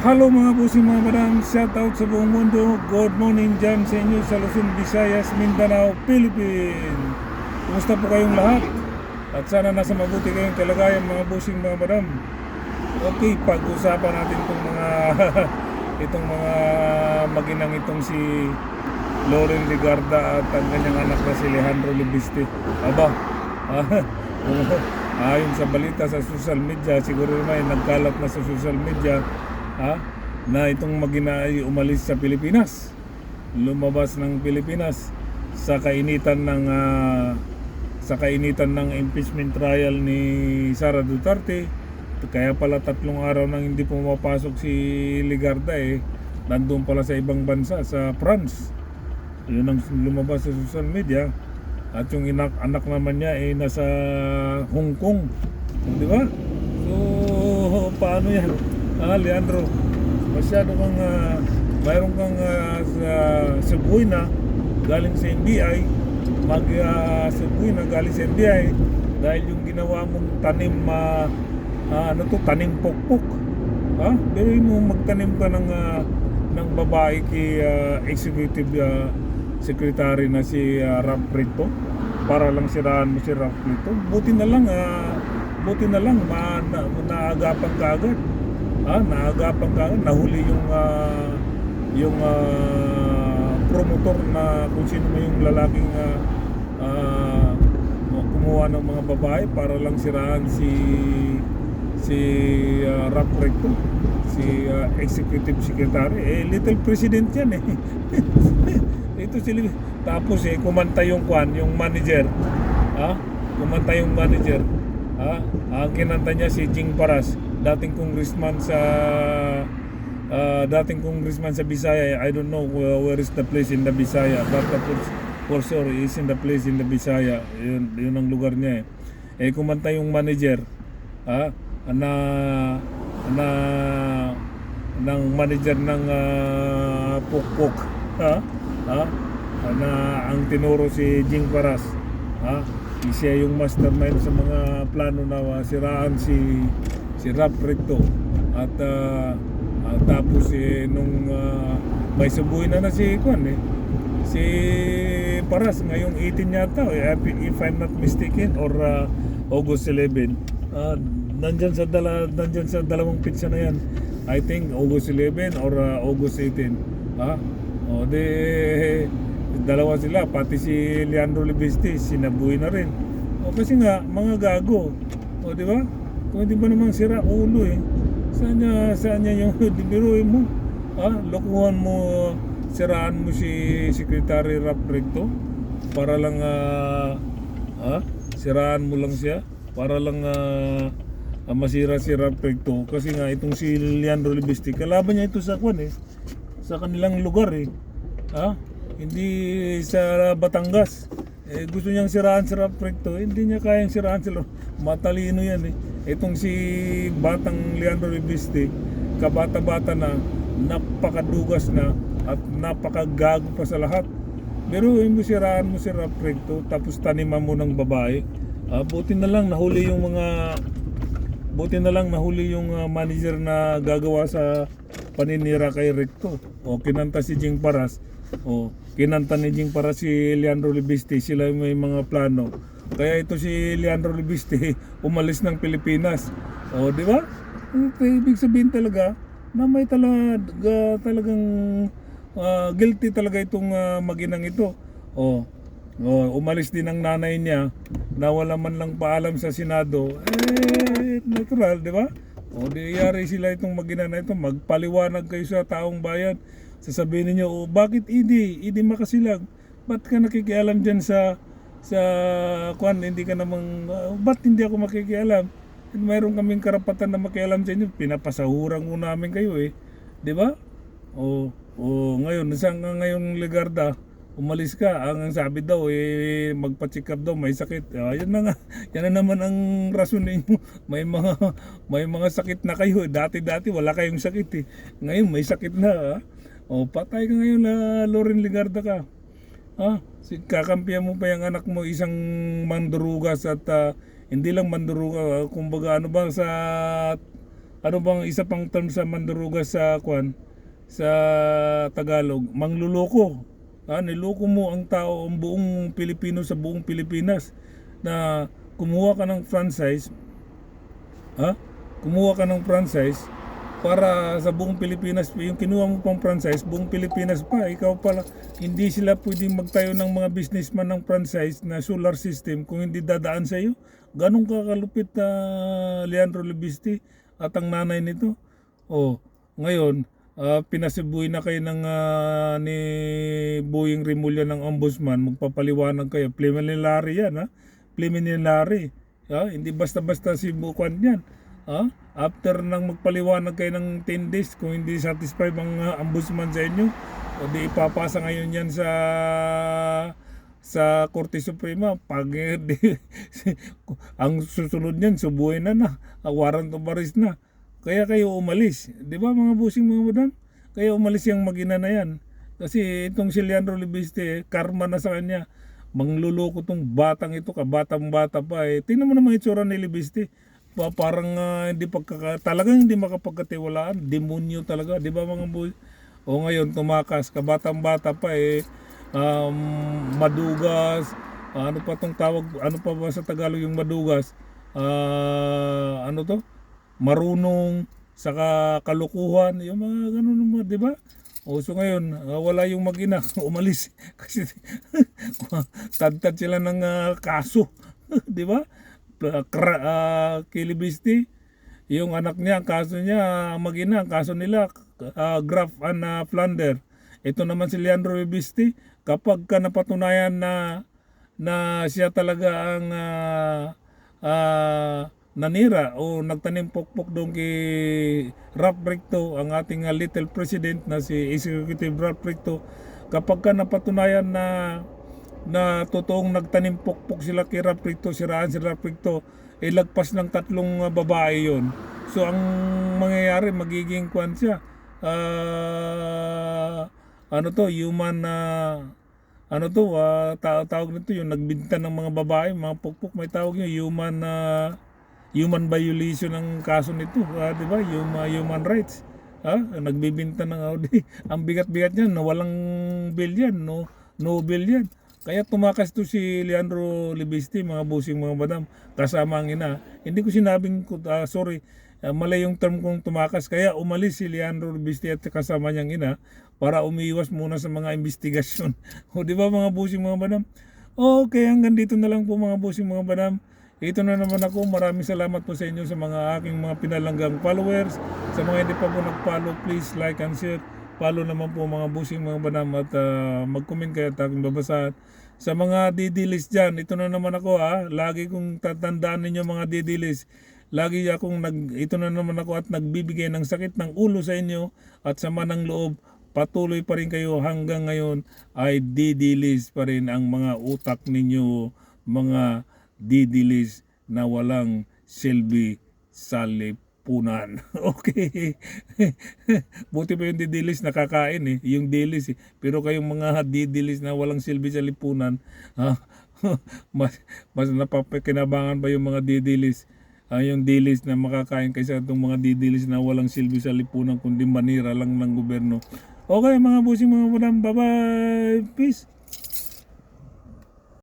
Hello mga bossing mga madam, shout out sa buong mundo. Good morning dyan sa inyo sa Luzon, Visayas, Mindanao, Philippines. Kumusta po kayong lahat? At sana nasa mabuti kayong kalagayan mga bossing mga madam. Okay, pag-usapan natin itong mga itong mga maginang itong si Loren Legarda at ang kanyang anak na si Alejandro Lebiste. Aba, ayon sa balita sa social media, siguro may nagkalat na sa social media na itong magina ay umalis sa Pilipinas, lumabas ng Pilipinas sa kainitan ng impeachment trial ni Sara Duterte. Kaya pala 3 araw nang hindi pumapasok si Legarda, nandun pala sa ibang bansa, sa France. Yun ang lumabas sa social media. At yung anak naman niya ay nasa Hong Kong, di ba? So paano yan? Leandro, masyado kang mayroon kang subuhi na galing sa NBI, subuhi na galing sa NBI dahil yung ginawa mong tanim tanim pokpok. Pero mo magtanim ka ng babae kay executive secretary na si Ralph Preto para lang siraan mo si Ralph Preto. Buti na lang naagapan ka agad. Naagapan ka agad, nahuli yung promotor na kung sino mo yung lalaking kumuha ng mga babae para lang siraan si Ralph Preto, si executive secretary. Little president yan ito sila. Tapos kumanta yung manager. Kumanta yung manager. Ang kinanta niya si Jing Paras, dating congressman sa Bisaya. I don't know where is the place in the Bisaya, but for sure is in the place in the Bisaya. Yun ang lugar niya. Kumanta yung manager ng manager ng Pukpok, na ang tinuro si Jing Paras. Siya yung mastermind sa mga plano na siraan si Ralph Preto. At tapos nung may subuhin na si si Paras ngayong 18 yata, if I'm not mistaken, or August 11. Nandyan sa dalawang pitsa na yan. I think August 11 or August 18. Dalawa sila, pati si Leandro Lebiste sinabuhi na rin. Kasi nga mga gago. Di ba? Kung di ba naman sira ulo saan niya yung biruin mo? Lokohan mo, siraan mo si Secretary Ralph Preto para lang siraan mo lang siya para lang masira si Ralph Preto. Kasi nga itong si Leandro Lebiste, kalaban niya ito sa sa kanilang lugar hindi sa Batangas. Gusto niyang siraan si Ralph Preto, hindi niya kayang siraan sila. Matalino yan Itong si batang Leandro Lebiste, kabata-bata na, napakadugas na at napakagago pa sa lahat. Pero siraan mo si Ralph Preto tapos taniman mo ng babae. Buti na lang nahuli yung manager na gagawa sa paninira kay Recto. Kinanta si Jing Paras. Kinanta ni Jing Paras si Leandro Lebiste. Sila may mga plano. Kaya ito si Leandro Lebiste umalis ng Pilipinas. Di ba? Ibig sabihin talaga na may talagang guilty talaga itong maginang ito. Umalis din ang nanay niya na wala man lang paalam sa Senado. Natural, di ba? Yari sila itong maginang na ito, magpaliwanag kayo sa taong bayan. Sasabihin niyo, bakit hindi makasilag? Ba't ka nakikialam dyan sa hindi ka namang, ba't hindi ako makikialam? Mayroon kaming karapatan na makialam sa inyo, pinapasahuran mo namin kayo di ba? Ngayon, saan nga ngayong Legarda? Umalis ka, ang sabi daw magpa-check up daw, may sakit. Yan na nga, yan na naman ang rason ninyo. May mga sakit na kayo. Dati wala kayong sakit Ngayon may sakit na. Patay ka ngayon na Loren Legarda ka. Kakampihan mo pa yung anak mo, isang mandurugas at hindi lang manduruga, kumbaga sa ano bang isa pang term sa mandurugas sa kwan sa Tagalog, mangluloko. Niloko mo ang tao, ang buong Pilipino sa buong Pilipinas na kumuha ka ng franchise, kumuha ka ng franchise para sa buong Pilipinas, yung kinuha mo pang franchise, buong Pilipinas pa, ikaw pala, hindi sila pwedeng magtayo ng mga businessman ng franchise na solar system kung hindi dadaan sa iyo. Ganong kakalupit na Leandro Libiste at ang nanay nito. Ngayon, pinasibuhay na kayo ng ni Boying Rimulya ng Ombudsman, magpapaliwanag kayo. Preliminary yan, preliminary. Hindi basta-basta si Bukan yan. After nang magpaliwanag kayo ng 10 days, kung hindi satisfied ang ombudsman sa inyo, di ipapasa ngayon yan sa Korte Suprema. Pag ang susunod niyan, subuhay na, warrant of arrest na. Kaya kayo umalis. Di ba mga busing mga madam? Kaya umalis yung mag-ina na yan. Kasi itong si Leandro Libiste, karma na sa kanya. Mangluloko tong batang ito, kabatang-bata pa eh. Tingnan mo naman itsura ni Libiste. Parang talagang hindi makapagkatiwalaan, demonyo talaga, di ba mga boy? Ngayon tumakas, kabatang-bata pa eh, madugas, ano pa tong tawag, ano pa ba sa Tagalog yung madugas? Ano to? Marunong, saka kalukuhan, yung mga ganun naman, di ba? So ngayon, wala yung mag-ina, umalis kasi tad-tad sila ng kaso, di ba? Kay Libiste, yung anak niya, ang kaso niya, mag-ina, ang kaso nila, Graff and Flander. Ito naman si Leandro Libiste, kapag ka napatunayan na siya talaga ang nanira o nagtanim pokpok doon kay Ralph Recto, ang ating little president na si Executive Ralph Recto, kapag ka napatunayan na totoong nagtanim pokpok sila kay Rapricto, siraan si Rapricto, lagpas ng 3 babae yon. So ang mangyayari, magiging kwan siya, human, tawag nito yung nagbinta ng mga babae, mga pokpok, may tawag yun, human violation ng kaso nito, di ba? Human rights. Nagbibinta ng Audi. Ang bigat-bigat niyan, walang bill yan, no bill yan. Kaya tumakas to si Leandro Libiste, mga busing mga madam, kasama ang ina. Hindi ko sinabing, mali yung term kong tumakas. Kaya umalis si Leandro Libiste at kasama niyang ina para umiiwas muna sa mga investigasyon. Di ba mga busing mga madam? Okay, hanggang dito na lang po mga busing mga madam. Ito na naman ako. Maraming salamat po sa inyo sa mga aking mga pinalanggang followers. Sa mga hindi pa po nag-follow, please like and share. Follow naman po mga busing mga banam at mag-comment kayo at aking babasahan. Sa mga didilis dyan, ito na naman ako lagi kong tatandaan ninyo mga didilis. Ito na naman ako at nagbibigay ng sakit ng ulo sa inyo at sama ng loob. Patuloy pa rin kayo hanggang ngayon ay didilis pa rin ang mga utak ninyo, mga didilis na walang silbi sa lipunan. Okay. Buti pa yung didilis nakakain yung dilis Pero kayong mga didilis na walang silbi sa lipunan, mas napapakinabangan pa yung mga didilis. Yung dilis na makakain kaysa itong mga didilis na walang silbi sa lipunan kundi manira lang ng gobyerno. Okay mga busing mga madam, bye bye, peace.